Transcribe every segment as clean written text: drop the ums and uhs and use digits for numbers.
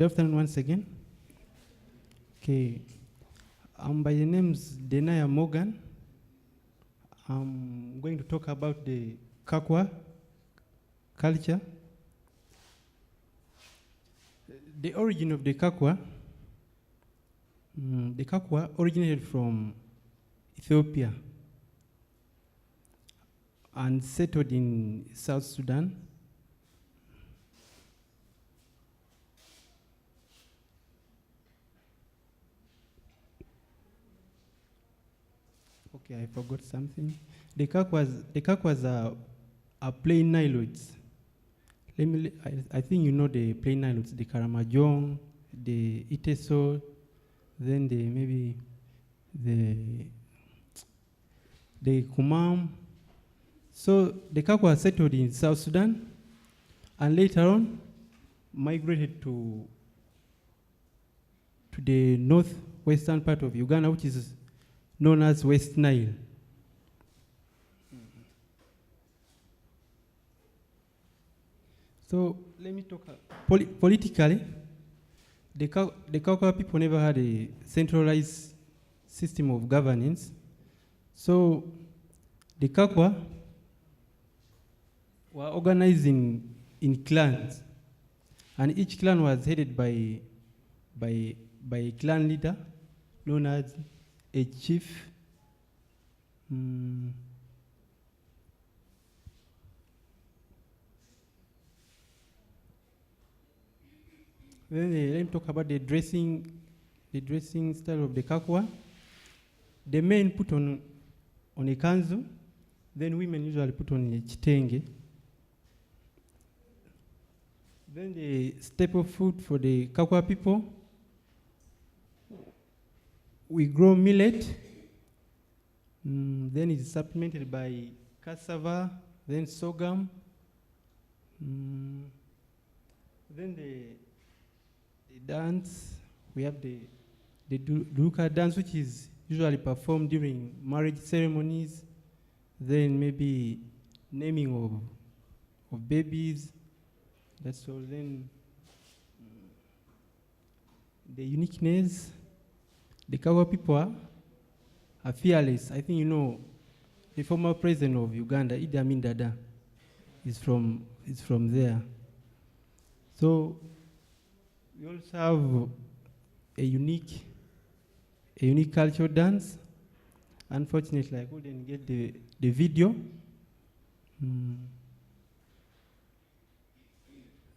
Good afternoon once again. Okay, by the name's Denaya Morgan. I'm going to talk about the KAKWA culture. The origin of the KAKWA originated from Ethiopia and settled in South Sudan. Okay, I forgot something. The KAKWAs are plain Niloids. I think you know the plain Niloids, the Karamajong, the Iteso, then maybe the Kumam. So the KAKWA settled in South Sudan and later on migrated to the northwestern part of Uganda, which is known as West Nile. So let me talk politically. The KAKWA people never had a centralized system of governance. So the KAKWA were organized in clans, and each clan was headed by a clan leader known as a chief. Then let me talk about the dressing style of the KAKWA. The men put on a kanzu, then women usually put on a chitenge. Then the staple food for the KAKWA people, we grow millet, then it's supplemented by cassava, then sorghum. Then the dance, we have the Duruka dance, which is usually performed during marriage ceremonies, then maybe naming of babies, that's all. Then the uniqueness, the KAKWA people are fearless. I think you know the former president of Uganda, Idi Amin Dada, is from there. So we also have a unique cultural dance. Unfortunately, I couldn't get the video.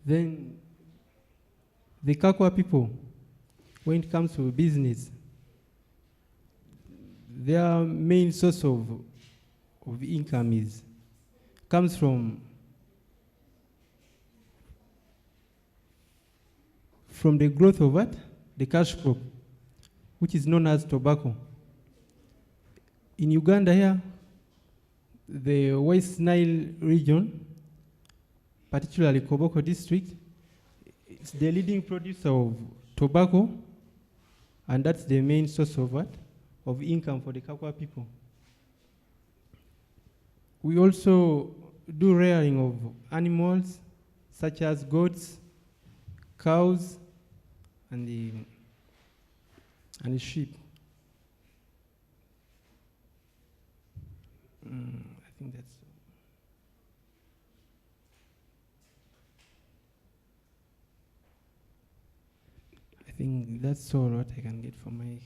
Then the KAKWA people, when it comes to business, their main source of income comes from the growth of what? The cash crop, which is known as tobacco. In Uganda here, the West Nile region, particularly Koboko district, is the leading producer of tobacco, and that's the main source of what? Of income for the KAKWA people. We also do rearing of animals such as goats, cows, and the sheep. I think that's all. I think that's all what I can get from my